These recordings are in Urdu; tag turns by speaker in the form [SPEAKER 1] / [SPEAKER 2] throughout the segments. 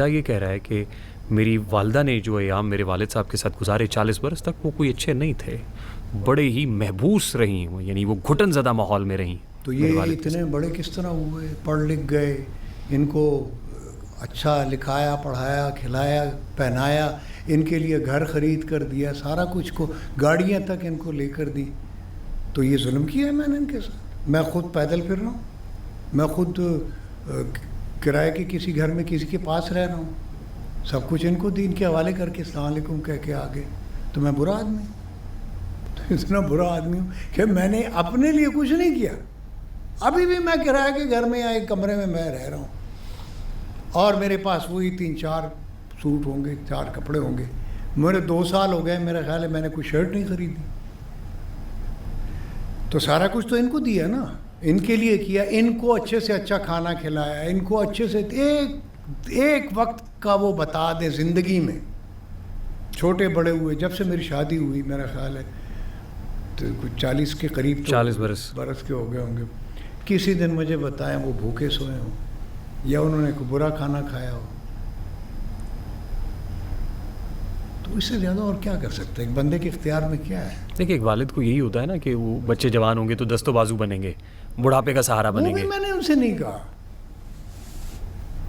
[SPEAKER 1] یہ کہہ رہا ہے کہ میری والدہ نے جو ایام میرے والد صاحب کے ساتھ گزارے 40 برس تک وہ کوئی اچھے نہیں تھے، بڑے ہی محبوس رہی ہیں، یعنی وہ گھٹن زدہ ماحول میں رہیں.
[SPEAKER 2] تو یہ اتنے بڑے کس طرح ہوئے، پڑھ لکھ گئے، ان کو اچھا لکھایا پڑھایا کھلایا پہنایا، ان کے لیے گھر خرید کر دیا، سارا کچھ کو گاڑیاں تک ان کو لے کر دی. تو یہ ظلم کیا ہے میں نے ان کے ساتھ. میں خود پیدل پھر رہا ہوں، میں خود کرائے کے کسی گھر میں کسی کے پاس رہ رہا ہوں، سب کچھ ان کو دین کے حوالے کر کے السلام علیکم کہہ کے آگے. تو میں برا آدمی ہوں، اتنا برا آدمی ہوں کہ میں نے اپنے لیے کچھ نہیں کیا. ابھی بھی میں کرائے کے گھر میں یا ایک کمرے میں رہ رہا ہوں، اور میرے پاس وہی 3-4 سوٹ ہوں گے، 4 کپڑے ہوں گے. میرے 2 سال ہو گئے، میرا خیال ہے میں نے کوئی شرٹ نہیں خریدی. تو سارا کچھ تو ان کو دیا نا، ان کے لیے کیا، ان کو اچھے سے اچھا کھانا کھلایا، ان کو اچھے سے ایک وقت کا وہ بتا دیں زندگی میں. چھوٹے بڑے ہوئے جب سے میری شادی ہوئی، میرا خیال ہے تو کچھ 40 کے قریب،
[SPEAKER 1] 40
[SPEAKER 2] برس کے ہو گئے ہوں گے. کسی دن مجھے بتائیں وہ بھوکے سوئے ہوں یا انہوں نے کوئی برا کھانا کھایا ہو. تو اس سے زیادہ اور کیا کر سکتے ہیں؟ ایک بندے کے اختیار میں کیا ہے؟
[SPEAKER 1] دیکھیں ایک والد کو یہی ہوتا ہے نا کہ وہ بچے جوان ہوں گے تو دست و بازو بنیں گے، بڑھاپے کا سہارا بنیں گے.
[SPEAKER 2] وہ بھی میں نے ان سے نہیں کہا،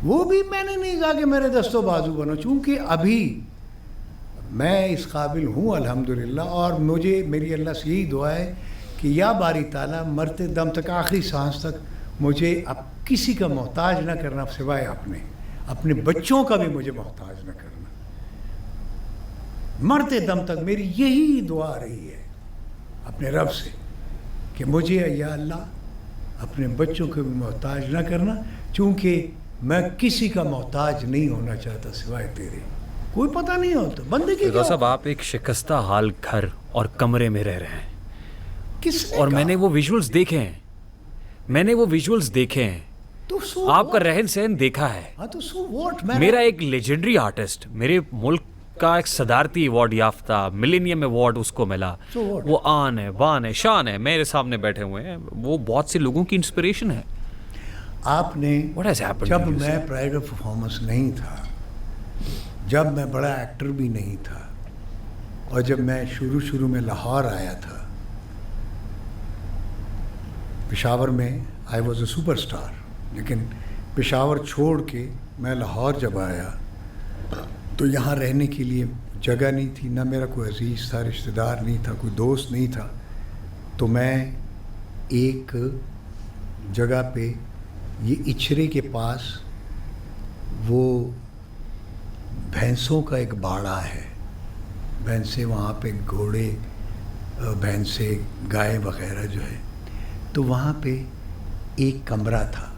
[SPEAKER 2] وہ بھی میں نے نہیں کہا کہ میرے دست و بازو بنو، چونکہ ابھی میں اس قابل ہوں الحمدللہ. اور مجھے میری اللہ سے یہی دعا ہے کہ یا باری تعالیٰ مرتے دم تک آخری سانس تک مجھے اب کسی کا محتاج نہ کرنا سوائے اپنے بچوں کا بھی مجھے محتاج نہ کرنا. مرتے دم تک میری یہی دعا رہی ہے اپنے رب سے کہ مجھے یا اللہ اپنے بچوں کو بھی محتاج نہ کرنا، چونکہ میں کسی کا محتاج نہیں ہونا چاہتا سوائے تیرے. کوئی پتہ نہیں ہوتا بندے کی.
[SPEAKER 1] صاحب آپ ایک شکستہ حال گھر اور کمرے میں رہ رہے ہیں،
[SPEAKER 2] کس نے
[SPEAKER 1] اور
[SPEAKER 2] کہا؟
[SPEAKER 1] میں نے وہ ویژولز دیکھے ہیں،
[SPEAKER 2] تو
[SPEAKER 1] آپ کا رہن سہن دیکھا ہے.
[SPEAKER 2] ہاں تو سو واٹ.
[SPEAKER 1] میرا ایک لیجنڈری آرٹسٹ، میرے ملک کا ایک صدارتی ایوارڈ یافتہ ملینیم ایوارڈ اس کو ملا، وہ آن ہے بان ہے شان ہے، میرے سامنے بیٹھے ہوئے ہیں، وہ بہت سے لوگوں کی انسپریشن ہے.
[SPEAKER 2] آپ نے جب میں پرائڈ آف پرفارمنس نہیں تھا، جب میں بڑا ایکٹر بھی نہیں تھا، اور جب میں شروع میں لاہور آیا تھا، پشاور میں I was a super star, لیکن پشاور چھوڑ کے میں لاہور جب آیا تو یہاں رہنے کے لیے جگہ نہیں تھی، نہ میرا کوئی عزیز تھا، رشتہ دار نہیں تھا، کوئی دوست نہیں تھا. تو میں ایک جگہ پہ یہ اچھرے کے پاس وہ بھینسوں کا ایک باڑہ ہے، بھینسیں وہاں پہ گھوڑے بھینسیں گائے وغیرہ جو ہے، تو وہاں پہ ایک کمرہ تھا.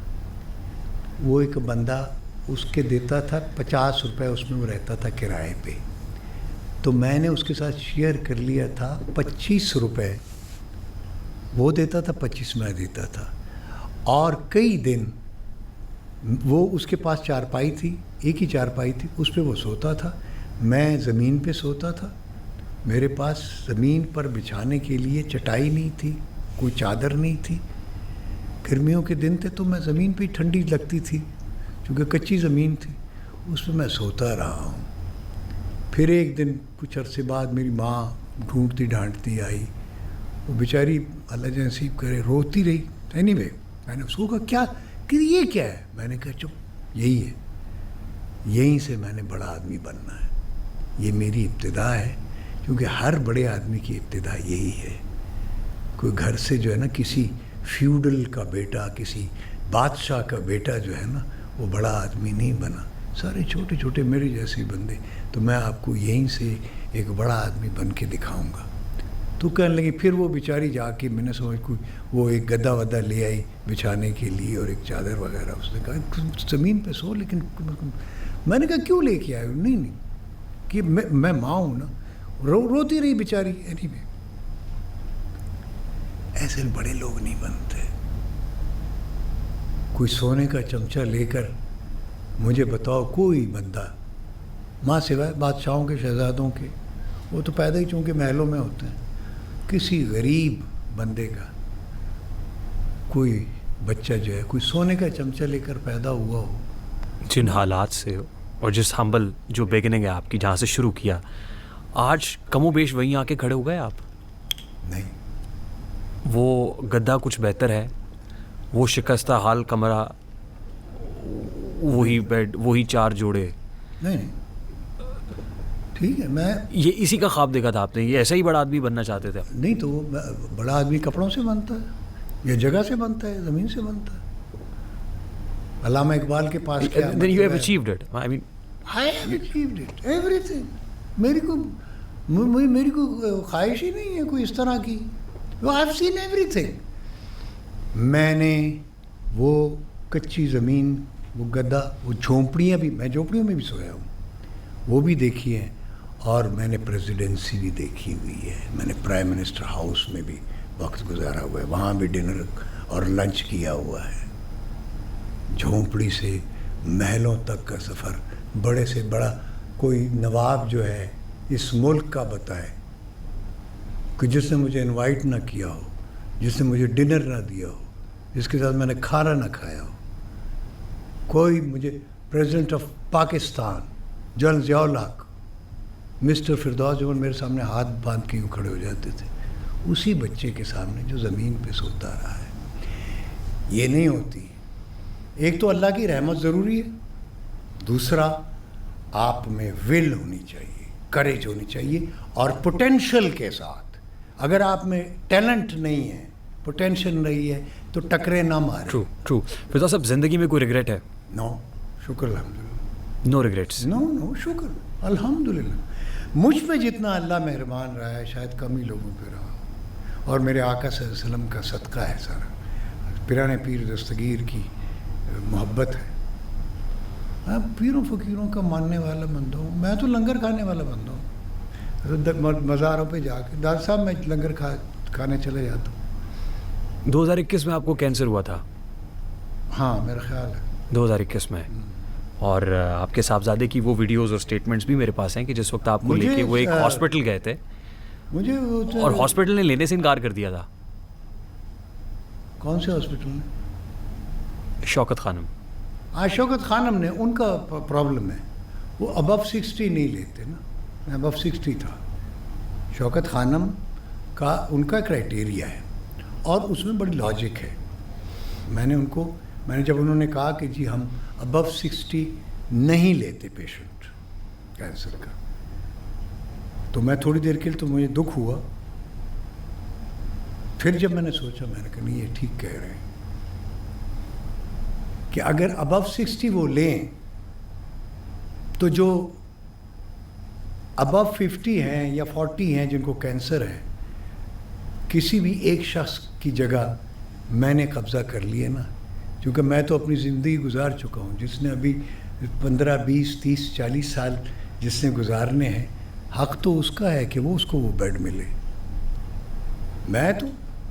[SPEAKER 2] وہ ایک بندہ اس کے دیتا تھا 50 روپے، اس میں وہ رہتا تھا کرائے پہ. تو میں نے اس کے ساتھ شیئر کر لیا تھا 25 روپے، وہ دیتا تھا 25 میں دیتا تھا. اور کئی دن وہ اس کے پاس چارپائی تھی، ایک ہی چارپائی تھی، اس پہ وہ سوتا تھا، میں زمین پہ سوتا تھا. میرے پاس زمین پر بچھانے کے لیے چٹائی نہیں تھی، کوئی چادر نہیں تھی. گرمیوں کے دن تھے تو میں زمین پہ ٹھنڈی لگتی تھی کیونکہ کچی زمین تھی، اس پہ میں سوتا رہا ہوں. پھر ایک دن کچھ عرصے بعد میری ماں ڈھونڈتی ڈھانٹتی آئی، وہ بیچاری اللہ نصیب کرے روتی رہی. اینی وے میں نے اس کو کہا کیا کہ یہ کیا ہے؟ میں نے کہا چپ، یہی ہے، یہیں سے میں نے بڑا آدمی بننا ہے، یہ میری ابتدا ہے. کیونکہ ہر بڑے آدمی کی ابتدا یہی ہے. کوئی گھر سے جو ہے نا کسی فیوڈل کا بیٹا، کسی بادشاہ کا بیٹا جو ہے نا وہ بڑا آدمی نہیں بنا، سارے چھوٹے چھوٹے میرے جیسے بندے. تو میں آپ کو یہیں سے ایک بڑا آدمی بن کے دکھاؤں گا. تو کہنے لگی. پھر وہ بیچاری جا کے میں نے سمجھ کوئی وہ ایک گدا ودا لے آئی بچھانے کے لیے اور ایک چادر وغیرہ. اس نے کہا زمین پہ سو، لیکن میں نے کہا کیوں لے کے آئے؟ نہیں کہ میں ماں ہوں نا. روتی رہی بیچاری. اینی وے ایسے بڑے لوگ نہیں بنتے. کوئی سونے کا چمچہ لے کر مجھے بتاؤ کوئی بندہ، ماں سوائے بادشاہوں کے شہزادوں کے، وہ تو پیدا ہی چونکہ محلوں میں ہوتے ہیں، کسی غریب بندے کا کوئی بچہ جو ہے کوئی سونے کا چمچہ لے کر پیدا ہوا ہو،
[SPEAKER 1] جن حالات سے ہو، اور جس ہمبل جو بیگننگ ہے آپ کی, جہاں سے شروع کیا, آج کم و بیش وہیں آ کے کھڑے ہو گئے آپ؟
[SPEAKER 2] نہیں,
[SPEAKER 1] وہ گدا کچھ بہتر ہے, وہ شکستہ حال کمرہ, وہی بیڈ, وہی 4 جوڑے؟
[SPEAKER 2] نہیں, ٹھیک ہے. میں
[SPEAKER 1] یہ اسی کا خواب دیکھا تھا آپ نے, یہ ایسا ہی بڑا آدمی بننا چاہتے تھے؟
[SPEAKER 2] نہیں, تو وہ بڑا آدمی کپڑوں سے بنتا ہے یا جگہ سے بنتا ہے, زمین سے بنتا ہے. علامہ اقبال کے پاس کیا
[SPEAKER 1] Then you have achieved it. I mean,
[SPEAKER 2] I have achieved it, everything. میری کو خواہش ہی نہیں ہے کوئی اس طرح کی. I've seen everything. میں نے وہ کچی زمین, وہ گدا, وہ جھونپڑیاں بھی, میں جھونپڑیوں میں بھی سویا ہوں, وہ بھی دیکھی ہیں, اور میں نے پریزیڈنسی بھی دیکھی ہوئی ہے. میں نے پرائم منسٹر ہاؤس میں بھی وقت گزارا ہوا ہے, وہاں بھی ڈنر اور لنچ کیا ہوا ہے. جھونپڑی سے محلوں تک کا سفر, بڑے سے بڑا کوئی نواب جو ہے اس ملک کا بتائے کہ جس نے مجھے انوائٹ نہ کیا ہو, جس نے مجھے ڈنر نہ دیا ہو, جس کے ساتھ میں نے کھانا نہ کھایا ہو. کوئی مجھے president of Pakistan general Zia ul Haq, mister Firdous Juman میرے سامنے ہاتھ باندھ کے کھڑے ہو جاتے تھے, اسی بچے کے سامنے جو زمین پہ سوتا رہا ہے. یہ نہیں ہوتی. ایک تو اللہ کی رحمت ضروری ہے, دوسرا آپ میں ول ہونی چاہیے, کریج ہونی چاہیے, اور پوٹینشل کے ساتھ. اگر آپ میں ٹیلنٹ نہیں ہے, پوٹینشل نہیں ہے, تو ٹکرے نہ مارے.
[SPEAKER 1] ٹرو. فردوس صاحب, زندگی میں کوئی ریگریٹ ہے؟
[SPEAKER 2] نو, شکر الحمدللہ.
[SPEAKER 1] نو ریگریٹس؟
[SPEAKER 2] نو, شکر الحمدللہ. مجھ پہ جتنا اللہ مہربان رہا ہے شاید کم ہی لوگوں پہ رہا, اور میرے آقا صلی اللہ علیہ وسلم کا صدقہ ہے سارا, پیرانے پیر دستگیر کی محبت ہے. میں پیروں فقیروں کا ماننے والا بندہ ہوں. میں تو لنگر کھانے والا بندہ ہوں. مزاروں پہ جا کے دادا صاحب میں لنگر کھانے چلے جاتا ہوں.
[SPEAKER 1] 2021 میں آپ کو کینسر ہوا تھا؟
[SPEAKER 2] ہاں, میرا خیال ہے
[SPEAKER 1] 2021 میں. اور آپ کے صاحبزادے کی وہ ویڈیوز اور سٹیٹمنٹس بھی میرے پاس ہیں کہ جس وقت آپ کو لے کے وہ ایک ہاسپٹل گئے تھے,
[SPEAKER 2] مجھے
[SPEAKER 1] اور ہاسپٹل نے لینے سے انکار کر دیا تھا.
[SPEAKER 2] کون سے ہاسپٹل میں؟
[SPEAKER 1] شوکت خانم.
[SPEAKER 2] شوکت خانم نے, ان کا پرابلم ہے, وہ ابو 60 نہیں لیتے نا. میں ابو 60 تھا. شوکت خانم کا ان کا کرائٹیریا ہے, اور اس میں بڑی لاجک ہے. میں نے جب انہوں نے کہا کہ جی ہم ابو 60 نہیں لیتے پیشنٹ کینسر کا, تو میں تھوڑی دیر کے لیے, تو مجھے دکھ ہوا. پھر جب میں نے سوچا, میں نے کہا نہیں, یہ ٹھیک کہہ رہے ہیں کہ اگر ابو 60 وہ لیں تو جو ابو 50 ہیں یا 40 ہیں جن کو کینسر ہے, کسی بھی ایک شخص کی جگہ میں نے قبضہ کر لیے نا. کیونکہ میں تو اپنی زندگی گزار چکا ہوں. جس نے ابھی 15, 20, 30, 40 سال جس نے گزارنے ہیں, حق تو اس کا ہے کہ اس کو وہ بیڈ ملے. میں تو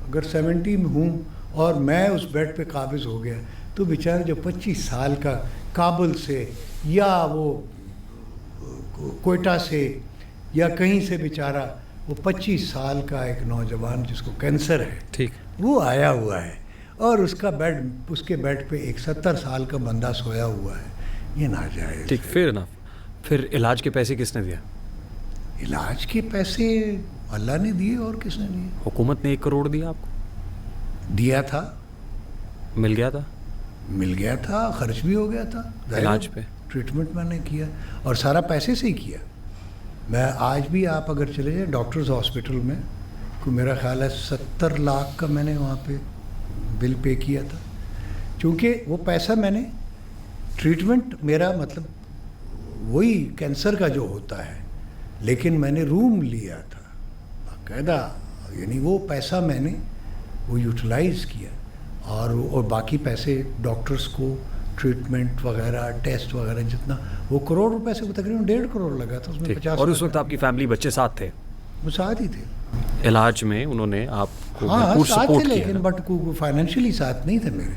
[SPEAKER 2] اگر 70 میں ہوں اور میں اس بیڈ پہ قابض ہو گیا, تو بیچارہ جو 25 سال کا کابل سے یا وہ کوئٹہ سے یا کہیں سے بیچارہ, وہ 25 سال کا ایک نوجوان جس کو کینسر ہے,
[SPEAKER 1] ٹھیک,
[SPEAKER 2] وہ آیا ہوا ہے, اور اس کے بیڈ پہ ایک 70 سال کا بندہ سویا ہوا ہے. یہ ناجائز.
[SPEAKER 1] ٹھیک, فیر نا. پھر علاج کے پیسے کس نے دیا؟
[SPEAKER 2] علاج کے پیسے اللہ نے دیے, اور کس نے دیے؟
[SPEAKER 1] حکومت نے 1 کروڑ دیا آپ کو؟
[SPEAKER 2] دیا تھا.
[SPEAKER 1] مل گیا تھا؟
[SPEAKER 2] مل گیا تھا, خرچ بھی ہو گیا تھا.
[SPEAKER 1] علاج پہ
[SPEAKER 2] ٹریٹمنٹ میں نے کیا, اور سارا پیسے سے ہی کیا. میں آج بھی آپ اگر چلے جائیں ڈاکٹرز ہاسپٹل میں, کو میرا خیال ہے 70 لاکھ کا میں نے وہاں پہ بل پے کیا تھا. چونکہ وہ پیسہ میں نے ٹریٹمنٹ, میرا مطلب وہی کینسر کا جو ہوتا ہے, لیکن میں نے روم لیا تھا باقاعدہ. یعنی وہ پیسہ میں نے وہ یوٹیلائز کیا, اور باقی پیسے ڈاکٹرز کو ٹریٹمنٹ وغیرہ, ٹیسٹ وغیرہ, جتنا وہ کروڑ روپے سے تقریباً 1.5 کروڑ لگا تھا اس میں. 50.
[SPEAKER 1] اور اس وقت آپ کی فیملی, بچے ساتھ تھے؟
[SPEAKER 2] وہ ساتھ ہی تھے.
[SPEAKER 1] علاج میں انہوں نے آپ کو
[SPEAKER 2] ہاں ساتھ تھے,
[SPEAKER 1] سپورٹ کیا؟
[SPEAKER 2] لیکن بٹ فائنینشلی ساتھ نہیں تھے میرے.